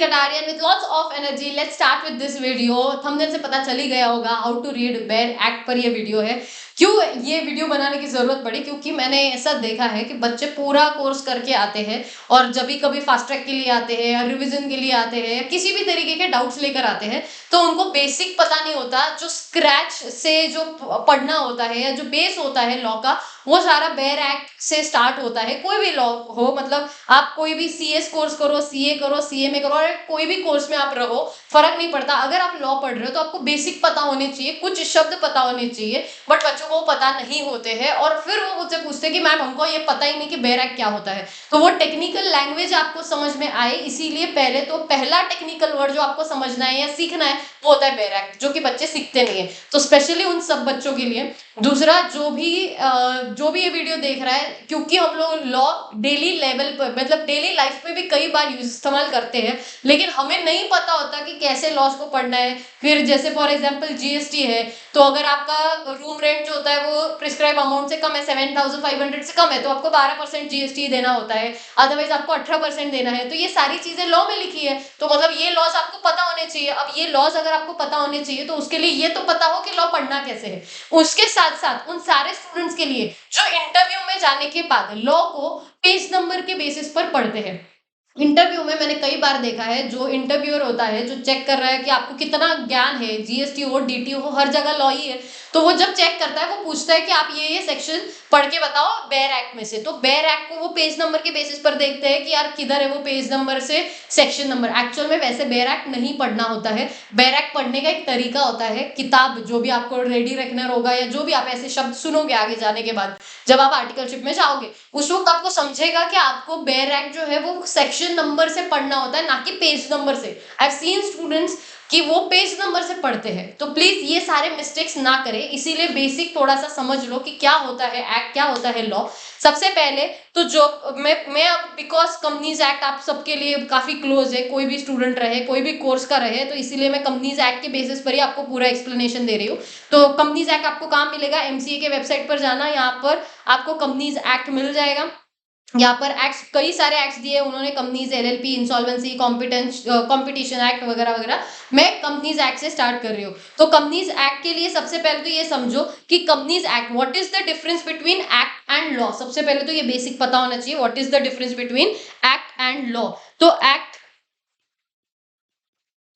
Katarian with lots of energy. Let's start with this video. Thumbnail से पता चल ही गया होगा how to read bare act पर ये वीडियो है। क्यों ये वीडियो बनाने की जरूरत पड़ी? क्योंकि मैंने ऐसा देखा है कि बच्चे पूरा कोर्स करके आते हैं और जब भी कभी फास्ट ट्रैक के लिए आते हैं या रिवीजन के लिए आते हैं या किसी भी तरीके के डाउट्स लेकर आते हैं तो उनको बेसिक पता नहीं होता। जो स्क्रैच से जो पढ़ना होता है या जो बेस होता है लॉ का, वो सारा बेयर एक्ट से स्टार्ट होता है। कोई भी लॉ हो, मतलब आप कोई भी सीएस कोर्स करो, सीए करो, सीएमए करो, और कोई भी कोर्स में आप रहो, फर्क नहीं पड़ता। अगर आप लॉ पढ़ रहे हो तो आपको बेसिक पता होने चाहिए, कुछ शब्द पता होने चाहिए, बट बच्चों को पता नहीं होते हैं और फिर वो मुझसे पूछते हैं कि मैम हमको ये पता ही नहीं कि बेयर एक्ट क्या होता है। तो वो टेक्निकल लैंग्वेज आपको समझ में आए, इसीलिए पहले तो पहला टेक्निकल वर्ड जो आपको समझना है या सीखना है वो होता है बेयर एक्ट, जो कि बच्चे सीखते नहीं है। तो स्पेशली उन सब बच्चों के लिए। दूसरा, जो भी ये वीडियो देख रहा है, क्योंकि हम लोग लॉ डेली लेवल पर, मतलब डेली लाइफ में भी कई बार इस्तेमाल करते हैं, लेकिन हमें नहीं पता होता कि कैसे लॉस को पढ़ना है। फिर जैसे फॉर एग्जांपल जीएसटी है, तो अगर आपका रूम रेंट जो होता है वो प्रिस्क्राइब अमाउंट से कम है, 7,500 से कम है, तो आपको 12% जीएसटी देना होता है, अदरवाइज आपको 18% देना है। तो ये सारी चीजें लॉ में लिखी है, तो मतलब ये लॉज आपको पता होने चाहिए। अब ये लॉज अगर आपको पता होने चाहिए तो उसके लिए ये तो पता हो कि लॉ पढ़ना कैसे है। उसके साथ साथ उन सारे स्टूडेंट्स के लिए जो इंटरव्यू में जाने के बाद लॉ को पेज नंबर के बेसिस पर पढ़ते हैं। इंटरव्यू में मैंने कई बार देखा है, जो इंटरव्यूअर होता है जो चेक कर रहा है कि आपको कितना ज्ञान है, जीएसटी हो, डीटी हो, हर जगह लॉ ही है, तो वो जब चेक करता है वो पूछता है कि आप ये सेक्शन पढ़ के बताओ बेयर एक्ट में से। तो बेयर एक्ट को वो पेज नंबर के बेसिस पर देखते हैं कि यार किधर है वो पेज नंबर से सेक्शन नंबर। एक्चुअल में वैसे बेयर एक्ट नहीं पढ़ना होता है। बेयर एक्ट पढ़ने का एक तरीका होता है, किताब जो भी आपको रेडी रखना होगा या जो भी आप ऐसे शब्द सुनोगे आगे जाने के बाद जब आप आर्टिकलशिप में जाओगे, उस वक्त आपको समझेगा कि आपको बेयर एक्ट जो है वो सेक्शन नंबर से पढ़ना होता है, ना कि पेज नंबर से। आई हैव सीन स्टूडेंट्स कि वो पेज नंबर से पढ़ते हैं। तो प्लीज ये सारे मिस्टेक्स ना करें, इसीलिए बेसिक थोड़ा सा समझ लो कि क्या होता है एक्ट, क्या होता है लॉ। सबसे पहले तो जो मैं अब बिकॉज कंपनीज एक्ट आप सबके लिए काफी क्लोज है, कोई भी स्टूडेंट रहे, कोई भी कोर्स का रहे, तो इसीलिए मैं कंपनीज एक्ट के बेसिस पर ही आपको पूरा एक्सप्लेनेशन दे रही हूँ। तो कंपनीज एक्ट आपको कहाँ मिलेगा? एमसीए के वेबसाइट पर जाना, यहाँ पर आपको कंपनीज एक्ट मिल जाएगा। यहाँ पर एक्ट्स, कई सारे एक्ट्स दिए उन्होंने, companies, LLP, insolvency, competence, competition act वगैरह वगैरह। मैं कंपनीज एक्ट से स्टार्ट कर रही हूँ। तो कंपनीज एक्ट के लिए सबसे पहले तो ये समझो कि companies act, what is the difference between act and law. सबसे पहले तो ये बेसिक पता होना चाहिए, what is the difference between act and law. तो एक्ट,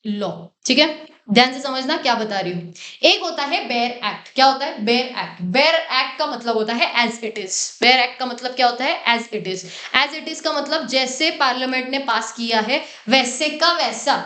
लॉ, ठीक है, ध्यान से समझना क्या बता रही हूँ। एक होता है बेयर एक्ट। क्या होता है बेयर एक्ट? बेयर एक्ट का मतलब होता है as it is. Bare act का मतलब क्या होता है? As it is. As it is का मतलब जैसे पार्लियामेंट ने पास किया है वैसे का वैसा।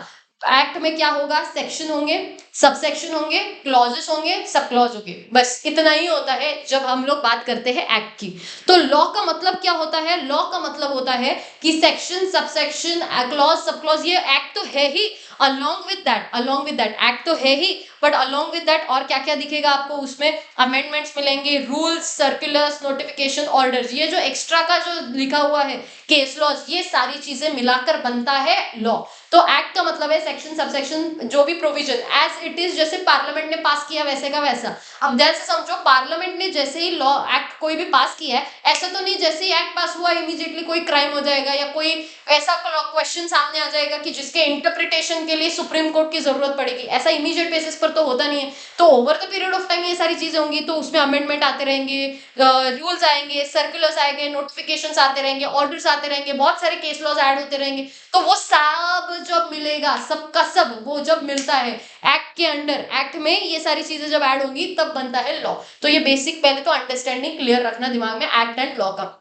एक्ट में क्या होगा? सेक्शन होंगे, सब सेक्शन होंगे, क्लॉजेस होंगे, सब क्लॉज होंगे, बस इतना ही होता है जब हम लोग बात करते हैं एक्ट की। तो लॉ का मतलब क्या होता है? लॉ का मतलब होता है कि section, sub section, clause, sub clause, ये एक्ट तो है ही, along with that एक्ट तो है ही, बट along with that और क्या क्या दिखेगा आपको उसमें? अमेंडमेंट्स मिलेंगे, रूल्स, सर्कुलर्स, नोटिफिकेशन, ऑर्डर्स, ये जो एक्स्ट्रा का जो लिखा हुआ है, केस लॉज, ये सारी चीजें मिलाकर बनता है लॉ। तो एक्ट का मतलब है सेक्शन, सबसेक्शन, जो भी प्रोविजन एज इट इज, जैसे पार्लियामेंट ने पास किया वैसे का वैसा। अब ध्यान से समझो, पार्लियामेंट ने जैसे ही लॉ एक्ट कोई भी पास किया है, ऐसा तो नहीं जैसे ही एक्ट पास हुआ इमीडिएटली कोई क्राइम हो जाएगा या कोई ऐसा क्वेश्चन सामने आ जाएगा कि जिसके इंटरप्रिटेशन के लिए सुप्रीम कोर्ट की जरूरत पड़ेगी। ऐसा इमीडिएट बेसिस पर तो होता नहीं है। तो over the period of time ये सारी चीजें होंगी, तो उसमें अमेंडमेंट आते रहेंगे, रूल्स आएंगे, सर्कुलर्स आएंगे, नोटिफिकेशंस आते रहेंगे, ऑर्डर्स आते रहेंगे, बहुत सारे केस लॉज ऐड होते रहेंगे। तो वो सब जब मिलेगा, सबका सब वो जब मिलता है एक्ट के अंडर, एक्ट में ये सारी चीजें जब ऐड होंगी तब बनता है लॉ। तो ये बेसिक पहले तो अंडरस्टैंडिंग क्लियर रखना दिमाग में एक्ट एंड लॉ का।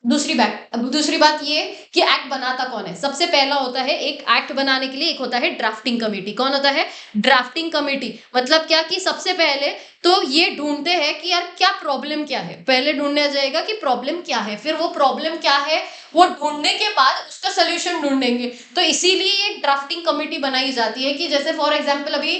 दूसरी बात ये कि एक्ट बनाता कौन है। सबसे पहला होता है, एक एक्ट बनाने के लिए एक होता है ड्राफ्टिंग कमेटी। कौन होता है? Drafting committee. मतलब क्या कि सबसे पहले तो ये ढूंढते हैं कि यार क्या प्रॉब्लम क्या है, पहले ढूंढना जाएगा कि प्रॉब्लम क्या है, फिर वो प्रॉब्लम क्या है वो ढूंढने के बाद उसका सोल्यूशन ढूंढेंगे। तो इसीलिए एक ड्राफ्टिंग कमेटी बनाई जाती है कि जैसे फॉर एग्जांपल अभी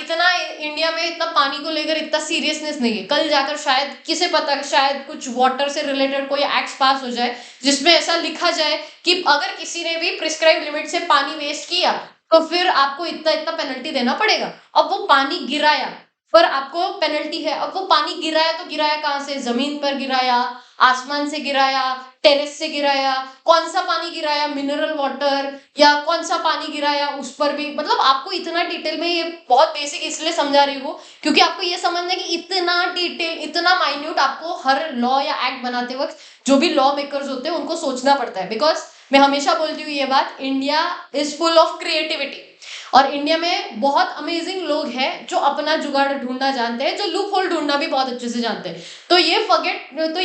इतना इंडिया में इतना पानी को लेकर इतना सीरियसनेस नहीं है, कल जाकर शायद किसे पता, शायद कुछ वाटर से रिलेटेड कोई एक्ट पास हो जाए जिसमें ऐसा लिखा जाए कि अगर किसी ने भी प्रिस्क्राइब लिमिट से पानी वेस्ट किया तो फिर आपको इतना इतना पेनल्टी देना पड़ेगा। अब वो पानी गिराया पर आपको पेनल्टी है। अब वो पानी गिराया तो गिराया कहाँ से? जमीन पर गिराया, आसमान से गिराया, टेरेस से गिराया, कौन सा पानी गिराया, मिनरल वाटर, या कौन सा पानी गिराया उस पर भी, मतलब आपको इतना डिटेल में, ये बहुत बेसिक इसलिए समझा रही हूँ क्योंकि आपको ये समझना है कि इतना डिटेल, इतना माइन्यूट आपको हर लॉ या एक्ट बनाते वक्त जो भी लॉ मेकर्स होते हैं उनको सोचना पड़ता है। बिकॉज मैं हमेशा बोलती हूँ ये बात, India is full of creativity, और इंडिया में बहुत अमेजिंग लोग हैं जो अपना जुगाड़ ढूंढना जानते हैं, जो लूप होल ढूंढना भी बहुत अच्छे से जानते हैं। तो ये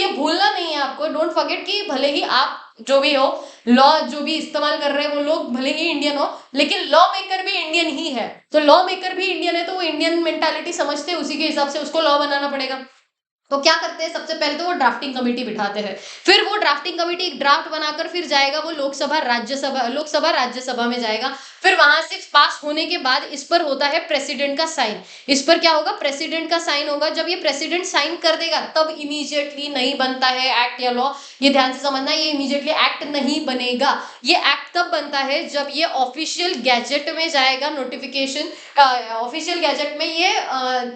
भूलना नहीं है आपको, डोंट फॉरगेट कि भले ही आप जो भी हो, लॉ जो भी इस्तेमाल कर रहे हैं वो लोग भले ही इंडियन हो, लेकिन लॉ मेकर भी इंडियन ही है। तो लॉ मेकर भी इंडियन है तो वो इंडियन मेंटालिटी समझते हैं, उसी के हिसाब से उसको लॉ बनाना पड़ेगा। तो क्या करते हैं, सबसे पहले तो वो ड्राफ्टिंग कमेटी बिठाते हैं, फिर वो ड्राफ्टिंग कमेटी एक ड्राफ्ट बनाकर फिर जाएगा वो लोकसभा राज्यसभा में जाएगा, फिर वहां से पास होने के बाद इस पर होता है प्रेसिडेंट का साइन। इस पर क्या होगा, प्रेसिडेंट का साइन होगा। जब ये प्रेसिडेंट साइन कर देगा तब इमीडिएटली नहीं बनता है एक्ट या लॉ। ये ध्यान से समझना, ये इमीडिएटली एक्ट नहीं बनेगा। ये एक्ट तब बनता है जब ये ऑफिशियल गैजेट में जाएगा, नोटिफिकेशन ऑफिशियल गैजेट में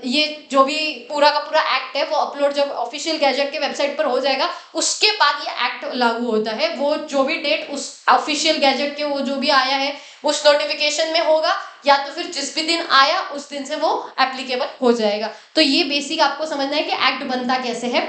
ये जो भी पूरा का पूरा एक्ट है वो अपलोड जब ऑफिशियल गैजेट के वेबसाइट पर हो जाएगा, उसके बाद ये एक्ट लागू होता है। वो जो भी डेट उस ऑफिशियल गैजेट के वो जो भी आया है उस नोटिफिकेशन में होगा, या तो फिर जिस भी दिन आया उस दिन से वो एप्लीकेबल हो जाएगा। तो ये बेसिक आपको समझना है कि एक्ट बनता कैसे है।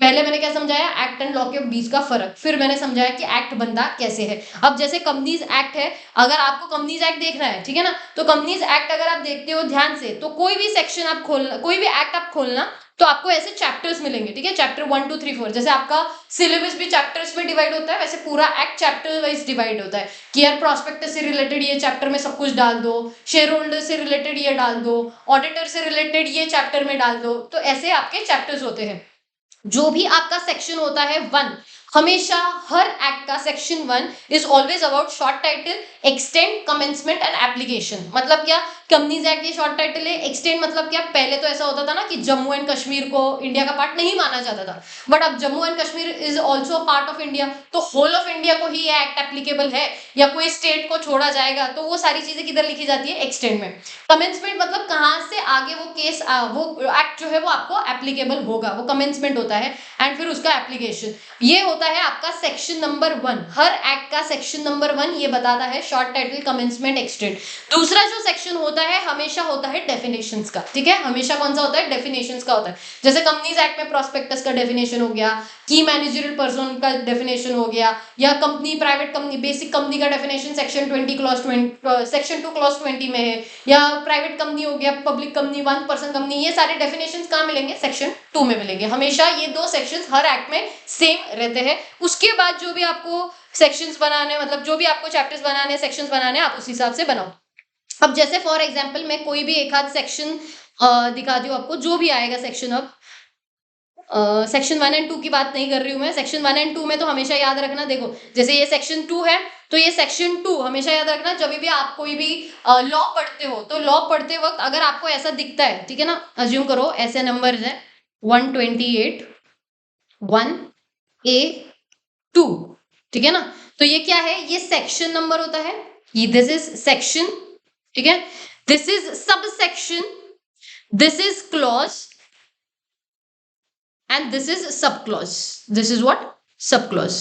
पहले मैंने क्या समझाया, एक्ट एंड लॉ के बीच का फर्क, फिर मैंने समझाया कि एक्ट बनता कैसे है। अब जैसे कंपनीज एक्ट है, अगर आपको कंपनीज एक्ट देखना है, ठीक है ना, तो कंपनीज एक्ट अगर आप देखते हो ध्यान से, तो कोई भी सेक्शन आप खोलना, कोई भी एक्ट आप खोलना, तो आपको ऐसे चैप्टर्स मिलेंगे, ठीक है, चैप्टर 1 2 3 4, जैसे आपका सिलेबस भी चैप्टर्स में डिवाइड होता है, वैसे पूरा एक्ट चैप्टर वाइज डिवाइड होता है कि यार प्रॉस्पेक्टस से रिलेटेड ये चैप्टर में सब कुछ डाल दो, शेयर होल्डर से रिलेटेड ये डाल दो, ऑडिटर से रिलेटेड ये चैप्टर में डाल दो। तो ऐसे आपके चैप्टर्स होते हैं। जो भी आपका सेक्शन होता है 1, हमेशा हर एक्ट का section 1 is always about short title, extend, commencement and application. मतलब क्या, कंपनीज एक्ट ये शॉर्ट टाइटल है। एक्सटेंड मतलब क्या, पहले तो ऐसा होता था ना कि जम्मू एंड कश्मीर को इंडिया का पार्ट नहीं माना जाता था, बट अब Jammu and Kashmir is also part of India, तो होल ऑफ इंडिया को ही ये एक्ट एप्लीकेबल है, या कोई स्टेट को छोड़ा जाएगा, तो वो सारी चीजें किधर लिखी जाती है, एक्सटेंड में। कमेंसमेंट मतलब कहाँ से आगे वो केस वो एक्ट जो है वो आपको एप्लीकेबल होगा, वो कमेंसमेंट होता है, एंड फिर उसका एप्लीकेशन। ये होता है आपका सेक्शन नंबर 1। हर एक्ट का सेक्शन नंबर 1 ये बताता है शॉर्ट टाइटल, कमेंसमेंट, एक्सटेंड। दूसरा जो सेक्शन होता है हमेशा होता है डेफिनेशंस का, ठीक है, हमेशा कौन सा होता है, डेफिनेशंस का होता है। जैसे कंपनीज एक्ट में प्रोस्पेक्टस का डेफिनेशन हो गया, की मैनेजरियल पर्सन का डेफिनेशन हो गया, या company, private company, basic company का definition section 20 clause 20 section 2 clause 20 में है, या प्राइवेट कंपनी हो गया, पब्लिक कंपनी, 1 पर्सन कंपनी, ये सारे डेफिनेशंस कहाँ मिलेंगे, सेक्शन 2 में मिलेंगे। हमेशा ये दो सेक्शंस हर एक्ट में सेम रहते हैं। उसके बाद जो भी आपको सेक्शंस बनाने, मतलब जो भी आपको चैप्टर्स बनाने, सेक्शंस बनाने, आप उस हिसाब से बनाओ। अब जैसे फॉर एग्जांपल मैं कोई भी एक आध सेक्शन दिखाती हूँ आपको, जो भी आएगा सेक्शन। अब सेक्शन 1 एंड 2 की बात नहीं कर रही हूँ मैं, सेक्शन 1 एंड 2 में तो हमेशा याद रखना, देखो जैसे ये सेक्शन 2 है, तो ये सेक्शन 2 हमेशा याद रखना। जब भी आप कोई भी लॉ पढ़ते हो, तो लॉ पढ़ते वक्त अगर आपको ऐसा दिखता है, ठीक है ना, अज्यूम करो ऐसे नंबर है 128 1A2, ठीक है ना, तो ये क्या है, ये सेक्शन नंबर होता है, ये दिस इज सेक्शन, ठीक है, this is sub section, this is clause, and this is sub clause, this is what, sub clause,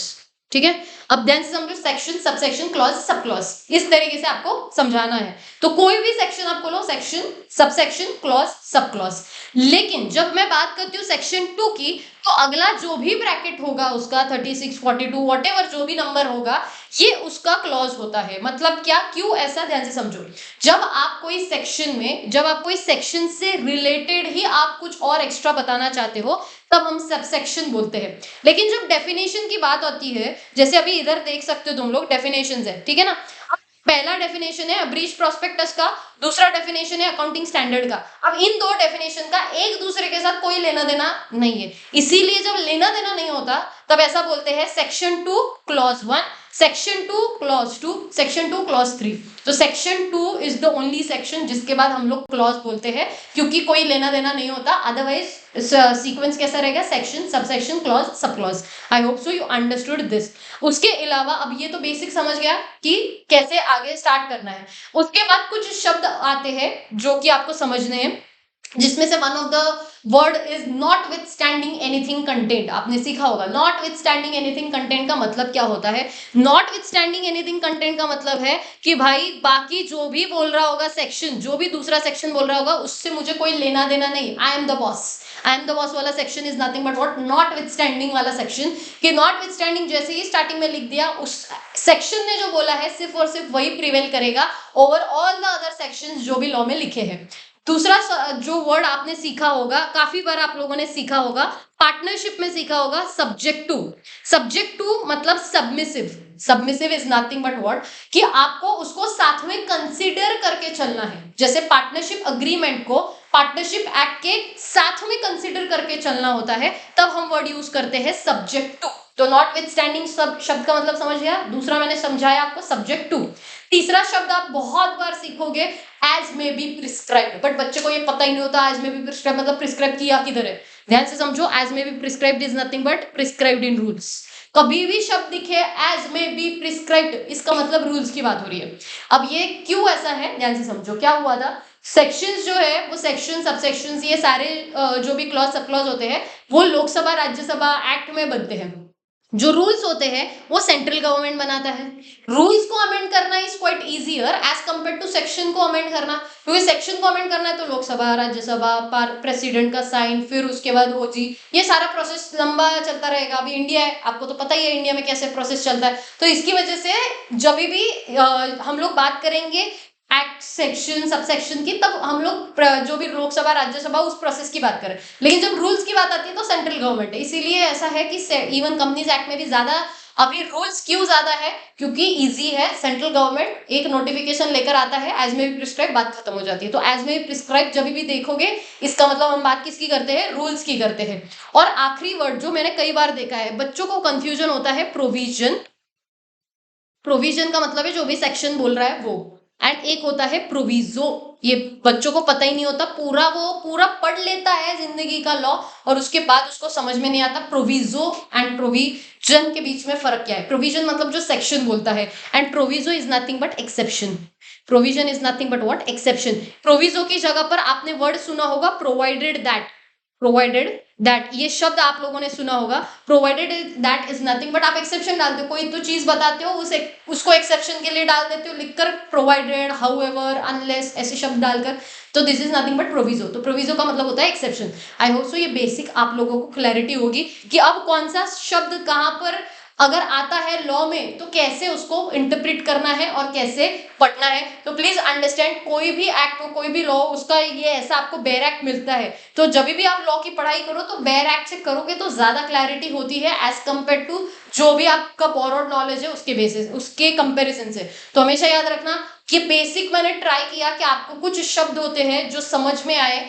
ठीक है। अब ध्यान से समझो, section, sub section, clause, sub clause, इस तरीके से आपको समझाना है। तो कोई भी सेक्शन आप खोलो, section, sub section, clause, sub clause. लेकिन जब मैं बात करती हूँ सेक्शन 2 की, तो अगला जो भी ब्रैकेट होगा उसका 36 42 व्हाटएवर जो भी नंबर होगा, ये उसका क्लॉज होता है। मतलब क्या, क्यों ऐसा, ध्यान से समझो। जब आप कोई सेक्शन में, जब आप कोई सेक्शन से रिलेटेड ही आप कुछ और एक्स्ट्रा बताना चाहते हो, तब हम सब सेक्शन बोलते हैं। लेकिन जब डेफिनेशन की बात आती है, जैसे अभी इधर देख सकते हो तुम लोग, डेफिनेशंस है, ठीक है ना। पहला डेफिनेशन है ब्रीच प्रोस्पेक्टस का, दूसरा डेफिनेशन है अकाउंटिंग स्टैंडर्ड का। अब इन दो डेफिनेशन का एक दूसरे के साथ कोई लेना देना नहीं है, इसीलिए जब लेना देना नहीं होता तब ऐसा बोलते हैं section 2 clause 1, section 2 clause 2, section 2 clause 3। तो section 2 is the only section जिसके बाद हम लोग क्लॉज बोलते हैं, क्योंकि कोई लेना देना नहीं होता। अदरवाइज सीक्वेंस कैसा रहेगा, section, sub section, clause, sub clause. I hope so you understood this. उसके अलावा अब ये तो बेसिक समझ गया कि कैसे आगे स्टार्ट करना है। उसके बाद कुछ शब्द आते हैं जो कि आपको समझने हैं। जिसमें से one of the word is not with standing anything content. आपने सीखा होगा not with standing anything content का मतलब क्या होता है। Not with standing anything content का मतलब है कि भाई बाकी जो भी बोल रहा होगा सेक्शन, जो भी दूसरा सेक्शन बोल रहा होगा उससे मुझे कोई लेना देना नहीं। I am the boss, I am the boss वाला section is nothing but what notwithstanding वाला सेक्शन। कि नॉट विथ स्टैंडिंग जैसे ही स्टार्टिंग में लिख दिया, उस सेक्शन ने जो बोला है सिर्फ और सिर्फ वही प्रिवेल करेगा over all the other sections जो भी लॉ में लिखे हैं। दूसरा जो वर्ड आपने सीखा होगा, काफी बार आप लोगों ने सीखा होगा, पार्टनरशिप में सीखा होगा, सब्जेक्ट टू। सब्जेक्ट टू मतलब submissive. Submissive is nothing but what कि आपको उसको साथ में कंसीडर करके चलना है। जैसे पार्टनरशिप अग्रीमेंट को पार्टनरशिप एक्ट के साथ में कंसीडर करके चलना होता है, तब हम वर्ड यूज करते हैं सब्जेक्ट टू। तो नॉट विथ स्टैंडिंग शब्द का मतलब समझ गया। दूसरा मैंने समझाया आपको सब्जेक्ट टू। तीसरा शब्द आप बहुत बार सीखोगे as may be prescribed, but बच्चे को ये पता ही नहीं होता एज मे बी प्रिस्क्राइब मतलब प्रिस्क्राइब किया किधर है। ध्यान से समझो, as may be prescribed is nothing but prescribed in rules. कभी भी शब्द दिखे एज मे बी प्रिस्क्राइब्ड, इसका मतलब रूल्स की बात हो रही है। अब ये क्यों ऐसा है ध्यान से समझो। क्या हुआ था, सेक्शंस जो है वो सेक्शन सब सेक्शंस ये सारे जो भी क्लॉज सब क्लॉज होते हैं वो लोकसभा राज्यसभा एक्ट में बनते हैं। जो रूल्स होते हैं वो सेंट्रल गवर्नमेंट बनाता है। रूल्स को अमेंड करना is quite easier as compare to section को अमेंड करना, क्योंकि सेक्शन को अमेंड करना है तो लोकसभा राज्यसभा प्रेसिडेंट का साइन, फिर उसके बाद ओजी, ये सारा प्रोसेस लंबा चलता रहेगा। अभी इंडिया है, आपको तो पता ही है इंडिया में कैसे प्रोसेस चलता है। तो इसकी वजह से जब भी हम लोग बात करेंगे एक्ट सेक्शन सब सेक्शन की, तब हम लोग जो भी लोकसभा राज्यसभा उस प्रोसेस की बात करें। लेकिन जब रूल्स की बात आती है तो सेंट्रल गवर्नमेंट है। इसीलिए ऐसा है कि इवन कंपनीज एक्ट में भी ज्यादा अभी रूल्स क्यों ज्यादा है, क्योंकि इजी है। सेंट्रल गवर्नमेंट एक नोटिफिकेशन लेकर आता है, एज में भी प्रिस्क्राइब, बात खत्म हो जाती है। तो एज में भी प्रिस्क्राइब जब भी देखोगे इसका मतलब हम बात किसकी करते हैं, रूल्स की करते हैं। और आखिरी वर्ड जो मैंने कई बार देखा है बच्चों को कंफ्यूजन होता है, प्रोविजन। प्रोविजन का मतलब है जो भी सेक्शन बोल रहा है वो, एंड एक होता है प्रोविजो। ये बच्चों को पता ही नहीं होता, वो पूरा पढ़ लेता है जिंदगी का लॉ और उसके बाद उसको समझ में नहीं आता प्रोविजो एंड प्रोविजन के बीच में फर्क क्या है। प्रोविजन मतलब जो सेक्शन बोलता है and proviso is nothing but exception. Provision is nothing but what, exception. Proviso की जगह पर आपने वर्ड सुना होगा प्रोवाइडेड दैट। प्रोवाइडेड दैट ये शब्द आप लोगों ने सुना होगा। Provided that is nothing but आप एक्सेप्शन डालते हो, कोई तो चीज बताते हो उसको एक्सेप्शन के लिए डाल देते हो लिखकर प्रोवाइडेड, हाउएवर, अनलेस ऐसे शब्द डालकर। तो this is nothing but proviso. तो प्रोविजो का मतलब होता है एक्सेप्शन। आई होप सो ये बेसिक आप लोगों को क्लैरिटी होगी कि अब कौन सा शब्द कहां पर अगर आता है लॉ में तो कैसे उसको इंटरप्रिट करना है और कैसे पढ़ना है। तो प्लीज अंडरस्टैंड, कोई भी एक्ट हो कोई भी लॉ उसका ये ऐसा आपको बेयर एक्ट मिलता है, तो जब भी आप लॉ की पढ़ाई करो तो बेयर एक्ट से करोगे तो ज्यादा क्लैरिटी होती है एज कंपेयर टू जो भी आपका बोरोड नॉलेज है उसके बेसिस उसके कंपेरिजन से। तो हमेशा याद रखना कि बेसिक मैंने ट्राई किया कि आपको कुछ शब्द होते हैं जो समझ में आए,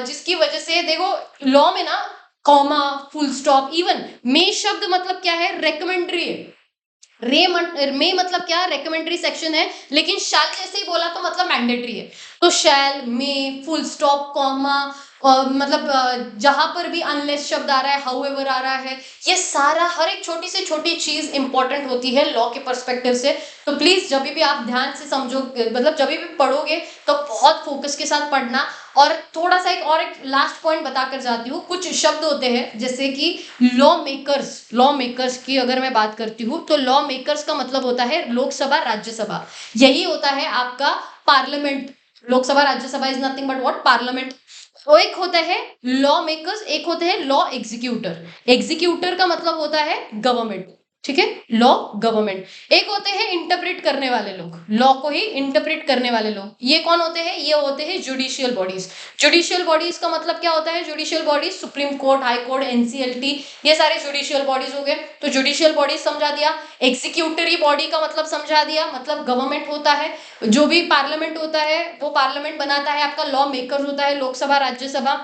जिसकी वजह से देखो लॉ में ना कॉमा, फुल स्टॉप, इवन मे शब्द मतलब क्या है, रेकमेंडरी है। मे मतलब क्या, रेकमेंडरी सेक्शन है, लेकिन शैल जैसे ही बोला तो मतलब मैंडेटरी है। तो शैल, मे, फुल स्टॉप, कॉमा, मतलब जहां पर भी अनलेस शब्द आ रहा है, हाउएवर आ रहा है, ये सारा हर एक छोटी से छोटी चीज इंपॉर्टेंट होती है लॉ के पर्सपेक्टिव से। तो प्लीज जब भी आप ध्यान से समझो, मतलब जब भी पढ़ोगे तो बहुत फोकस के साथ पढ़ना। और थोड़ा सा एक लास्ट पॉइंट बताकर जाती हूँ। कुछ शब्द होते हैं जैसे कि लॉ मेकर्स। लॉ मेकर्स की अगर मैं बात करती हूँ तो लॉ मेकर्स का मतलब होता है लोकसभा राज्यसभा, यही होता है आपका parliament. Lok Sabha Rajya Sabha is nothing but what, parliament. वो एक होता है लॉ मेकर्स, एक होते हैं लॉ एग्जीक्यूटर। एग्जीक्यूटर का मतलब होता है गवर्नमेंट, ठीक है, लॉ गवर्नमेंट। एक होते हैं इंटरप्रेट करने वाले लोग, लॉ को ही इंटरप्रेट करने वाले लोग, ये कौन होते हैं, ये होते हैं जुडिशियल बॉडीज। जुडिशियल बॉडीज का मतलब क्या होता है, judicial bodies supreme court, high court, NCLT, ये सारे जुडिशियल बॉडीज हो गए। तो जुडिशियल बॉडीज समझा दिया। एग्जीक्यूटरी बॉडी का मतलब समझा दिया, मतलब गवर्नमेंट होता है। जो भी पार्लियामेंट होता है वो पार्लियामेंट बनाता है, आपका लॉ मेकर होता है लोकसभा राज्यसभा,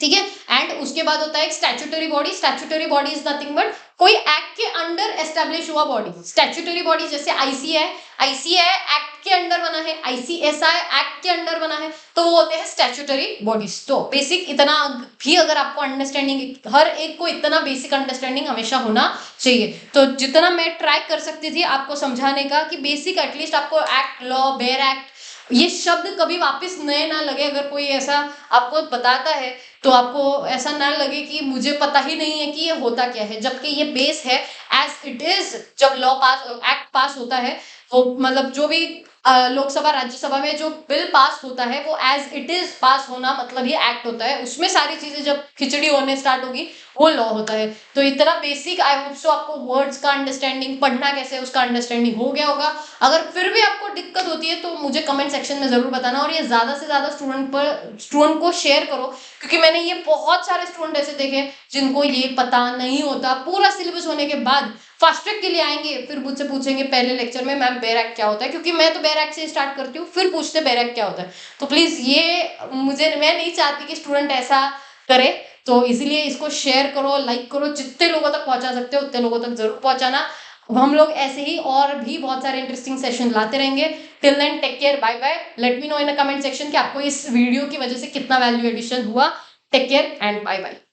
ठीक है। एंड उसके बाद होता है एक statutory body. Statutory body is nothing but कोई एक्ट के अंडर एस्टेब्लिश हुआ बॉडी। स्टैट्यूटरी बॉडी जैसे आईसीए, आईसीए एक्ट के अंडर बना है, आईसीएसआई एक्ट के अंडर बना है, तो वो होते हैं स्टैट्यूटरी बॉडीज। तो बेसिक इतना भी अगर आपको अंडरस्टैंडिंग, हर एक को इतना बेसिक अंडरस्टैंडिंग हमेशा होना चाहिए। तो जितना मैं ट्राई कर सकती थी आपको समझाने का कि बेसिक एटलीस्ट आपको एक्ट, लॉ, बेयर एक्ट, ये शब्द कभी वापस नए ना लगे। अगर कोई ऐसा आपको बताता है तो आपको ऐसा ना लगे कि मुझे पता ही नहीं है कि ये होता क्या है, जबकि ये बेस है एज इट इज। जब लॉ पास एक्ट पास होता है, वो मतलब जो भी लोकसभा राज्यसभा में जो बिल पास होता है वो एज इट इज पास होना मतलब ये एक्ट होता है। उसमें सारी चीजें जब खिचड़ी होने स्टार्ट होगी वो लॉ होता है। तो इतना बेसिक, आई होप सो आपको वर्ड्स का अंडरस्टैंडिंग, पढ़ना कैसे है उसका अंडरस्टैंडिंग हो गया होगा। अगर फिर भी आपको दिक्कत होती है तो मुझे कमेंट सेक्शन में जरूर बताना, और ये ज्यादा से ज्यादा स्टूडेंट को शेयर करो, क्योंकि मैंने ये बहुत सारे स्टूडेंट ऐसे देखे जिनको ये पता नहीं होता। पूरा सिलेबस होने के बाद फास्ट ट्रैक के लिए आएंगे, फिर मुझसे पूछेंगे पहले लेक्चर में मैम बेयर एक्ट क्या होता है, क्योंकि मैं तो बेयर एक्ट से स्टार्ट करती हूँ, फिर पूछते बेयर एक्ट क्या होता है। तो प्लीज ये मैं नहीं चाहती कि स्टूडेंट ऐसा करे, तो इसीलिए इसको शेयर करो, लाइक करो, जितने लोगों तक पहुंचा सकते हो उतने लोगों तक जरूर पहुंचाना। हम लोग ऐसे ही और भी बहुत सारे इंटरेस्टिंग सेशन लाते रहेंगे। Till then take care, bye bye. Let me know in the comment section कि आपको इस वीडियो की वजह से कितना वैल्यू एडिशन हुआ। Take care and bye bye.